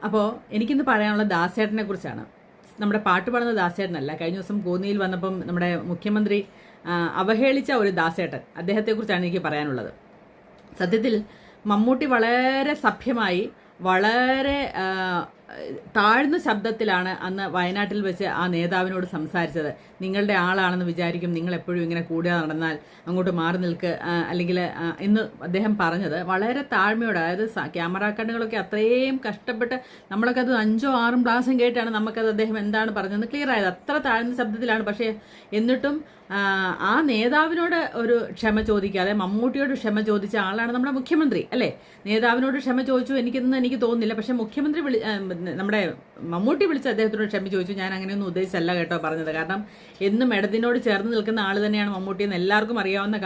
അപ്പോൾ എനിക്കിന്ന് പറയാനുള്ള ദാസേട്ടനെ കുറിച്ചാണ്. നമ്മുടെ പാട്ട് പാടുന്ന ദാസേട്ടനല്ല. കഴിഞ്ഞ ദിവസം കോന്നിയിൽ വന്നപ്പം നമ്മുടെ മുഖ്യമന്ത്രി അവഹേളിച്ച ഒരു ദാസേട്ടൻ, അദ്ദേഹത്തെക്കുറിച്ചാണ് എനിക്ക് പറയാനുള്ളത്. സത്യത്തിൽ മമ്മൂട്ടി വളരെ സഭ്യമായി, വളരെ താഴ്ന്ന ശബ്ദത്തിലാണ് അന്ന് വയനാട്ടിൽ വെച്ച് ആ നേതാവിനോട് സംസാരിച്ചത്. നിങ്ങളുടെ ആളാണെന്ന് വിചാരിക്കും, നിങ്ങൾ എപ്പോഴും ഇങ്ങനെ കൂടെ നടന്നാൽ അങ്ങോട്ട് മാറി നിൽക്ക്, അല്ലെങ്കിൽ എന്ന് അദ്ദേഹം പറഞ്ഞത് വളരെ താഴ്മയോടെ. അതായത് ക്യാമറ കണ്ണുകളൊക്കെ അത്രയും കഷ്ടപ്പെട്ട് നമ്മളൊക്കെ അത് 5 or 6 പ്രാവശ്യം കേട്ടാണ് നമുക്കത് അദ്ദേഹം എന്താണ് പറഞ്ഞതെന്ന് ക്ലിയർ ആയത്. അത്ര താഴ്ന്ന ശബ്ദത്തിലാണ്. പക്ഷേ എന്നിട്ടും ആ നേതാവിനോട് ഒരു ക്ഷമ ചോദിക്കാതെ മമ്മൂട്ടിയോട് ക്ഷമ ചോദിച്ച ആളാണ് നമ്മുടെ മുഖ്യമന്ത്രി, അല്ലേ? നേതാവിനോട് ക്ഷമ ചോദിച്ചു എനിക്ക് തോന്നുന്നില്ല. പക്ഷെ മുഖ്യമന്ത്രി നമ്മുടെ മമ്മൂട്ടി വിളിച്ച് അദ്ദേഹത്തിനോട് ക്ഷമ ചോദിച്ചു. ഞാൻ അങ്ങനെയൊന്നും ഉദ്ദേശിച്ചല്ല കേട്ടോ പറഞ്ഞത്. കാരണം എന്നും ഇടതിനോട് ചേർന്ന് നിൽക്കുന്ന ആൾ തന്നെയാണ് മമ്മൂട്ടി എന്ന് എല്ലാവർക്കും അറിയാവുന്ന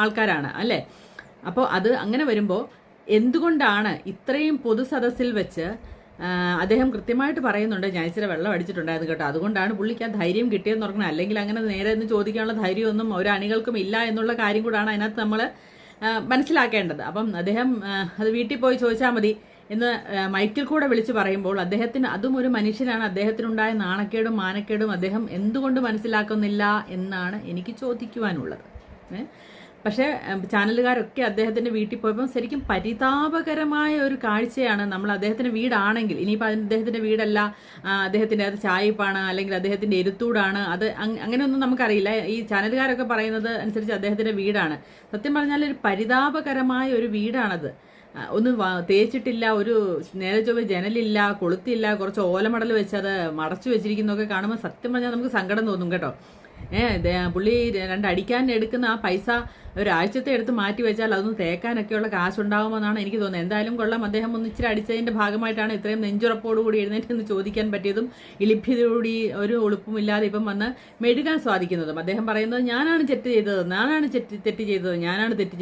ആൾക്കാരാണ്, അല്ലേ? അപ്പോൾ അത് അങ്ങനെ വരുമ്പോൾ എന്തുകൊണ്ടാണ് ഇത്രയും പൊതുസദസ്സിൽ വെച്ച് അദ്ദേഹം കൃത്യമായിട്ട് പറയുന്നുണ്ട്, ഞാൻ ഇച്ചിരി വെള്ളം അടിച്ചിട്ടുണ്ടായിരുന്നു കേട്ടോ, അതുകൊണ്ടാണ് പുള്ളിക്ക് ആ ധൈര്യം കിട്ടിയെന്ന് പറഞ്ഞത്. അല്ലെങ്കിൽ അങ്ങനെ നേരെ എന്ന് ചോദിക്കാനുള്ള ധൈര്യമൊന്നും ഒരു അണികൾക്കും ഇല്ല എന്നുള്ള കാര്യം കൂടാണ് അതിനകത്ത് നമ്മൾ മനസ്സിലാക്കേണ്ടത്. അപ്പം അദ്ദേഹം അത് വീട്ടിൽ പോയി ചോദിച്ചാൽ മതി എന്ന് മൈക്കിൽ കൂടെ വിളിച്ചു പറയുമ്പോൾ അദ്ദേഹത്തിന്, അതും ഒരു മനുഷ്യനാണ്, അദ്ദേഹത്തിനുണ്ടായ നാണക്കേടും മാനക്കേടും അദ്ദേഹം എന്തുകൊണ്ട് മനസ്സിലാക്കുന്നില്ല എന്നാണ് എനിക്ക് ചോദിക്കുവാനുള്ളത്. പക്ഷേ ചാനലുകാരൊക്കെ അദ്ദേഹത്തിൻ്റെ വീട്ടിൽ പോയപ്പോൾ ശരിക്കും പരിതാപകരമായ ഒരു കാഴ്ചയാണ്. നമ്മൾ അദ്ദേഹത്തിൻ്റെ വീടാണെങ്കിൽ, ഇനിയിപ്പോൾ അദ്ദേഹത്തിൻ്റെ വീടല്ല, അദ്ദേഹത്തിൻ്റെ അത് ചായപ്പാണ്, അല്ലെങ്കിൽ അദ്ദേഹത്തിൻ്റെ എരുത്തൂടാണ്, അത് അങ്ങനെയൊന്നും നമുക്കറിയില്ല. ഈ ചാനലുകാരൊക്കെ പറയുന്നത് അനുസരിച്ച് അദ്ദേഹത്തിൻ്റെ വീടാണ്. സത്യം പറഞ്ഞാൽ ഒരു പരിതാപകരമായ ഒരു വീടാണത്. ഒന്നും തേച്ചിട്ടില്ല, ഒരു നേരെ ചൊവ്വ ജനലില്ല, കൊളുത്തില്ല, കുറച്ച് ഓലമടൽ വെച്ച് അത് മടച്ചു വെച്ചിരിക്കുന്നതൊക്കെ കാണുമ്പോൾ സത്യം പറഞ്ഞാൽ നമുക്ക് സങ്കടം തോന്നും കേട്ടോ. പുള്ളി 2 അടിക്കാൻ എടുക്കുന്ന ആ പൈസ ഒരാഴ്ചത്തെ എടുത്ത് മാറ്റി വെച്ചാൽ അതൊന്നും തേക്കാനൊക്കെയുള്ള കാശുണ്ടാകുമെന്നാണ് എനിക്ക് തോന്നുന്നത്. എന്തായാലും കൊള്ളാം, അദ്ദേഹം ഒന്ന് ഇച്ചിരി അടിച്ചതിൻ്റെ ഭാഗമായിട്ടാണ് ഇത്രയും നെഞ്ചുറപ്പോടുകൂടി എഴുന്നേറ്റ് എന്ന് ചോദിക്കാൻ പറ്റിയതും ഇളിഭ്യതയോടുകൂടി ഒരു ഉളുപ്പുമില്ലാതെ ഇപ്പം വന്ന് മെഴുകാൻ സാധിക്കുന്നതും. അദ്ദേഹം പറയുന്നത് ഞാനാണ് തെറ്റ്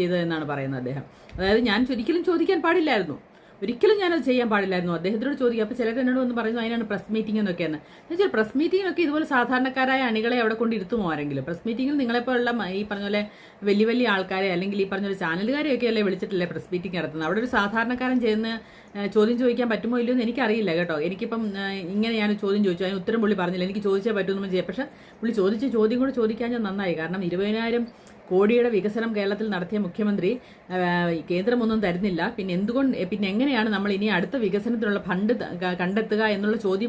ചെയ്തത് എന്നാണ് പറയുന്നത് അദ്ദേഹം. അതായത് ഞാൻ ഒരിക്കലും ചോദിക്കാൻ പാടില്ലായിരുന്നു, ഒരിക്കലും ഞാനത് ചെയ്യാൻ പാടില്ലായിരുന്നു, അദ്ദേഹത്തിനോട് ചോദിക്കുക. അപ്പോൾ ചിലർ എന്നോട് ഒന്ന് പറയുന്നു അതിനാണ് പ്രസ് മീറ്റിംഗ് എന്നൊക്കെയാണ്. എന്നുവെച്ചാൽ പ്രസ് മീറ്റിങ്ങിനൊക്കെ ഇതുപോലെ സാധാരണക്കാരായ അണികളെ അവിടെ കൊണ്ട് ഇരുത്തുമോ ആരെങ്കിലും? പ്രസ് മീറ്റിങ്ങിൽ നിങ്ങളെപ്പോലുള്ള ഈ പറഞ്ഞ പോലെ വലിയ ആൾക്കാരെ, അല്ലെങ്കിൽ ഈ പറഞ്ഞ പോലെ ചാനലുകാരെയൊക്കെ അല്ലേ വിളിച്ചിട്ടല്ലേ പ്രസ് മീറ്റിംഗ് നടത്തുന്നത്? അവിടെ ഒരു സാധാരണക്കാരൻ ചെയ്യുന്ന ചോദ്യം ചോദിക്കാൻ പറ്റുമോ ഇല്ലയോ എന്ന് എനിക്കറിയില്ല കേട്ടോ. എനിക്കിപ്പം ഇങ്ങനെ ഞാൻ ചോദ്യം ചോദിച്ചു, അതിന് ഉത്തരം പുള്ളി പറഞ്ഞില്ല, എനിക്ക് ചോദിച്ചേ പറ്റുമെന്ന് ചെയ്യാം. പക്ഷേ പുള്ളി ചോദിച്ച ചോദ്യം കൂടെ ചോദിക്കാൻ ഞാൻ നന്നായി. കാരണം 20,000 കോടിയുടെ വികസനം കേരളത്തിൽ നടത്തിയ മുഖ്യമന്ത്രി കേന്ദ്രമൊന്നും തരുന്നില്ല, പിന്നെ എങ്ങനെയാണ് നമ്മൾ ഇനി അടുത്ത വികസനത്തിനുള്ള ഫണ്ട് കണ്ടെത്തുക എന്നുള്ള ചോദ്യം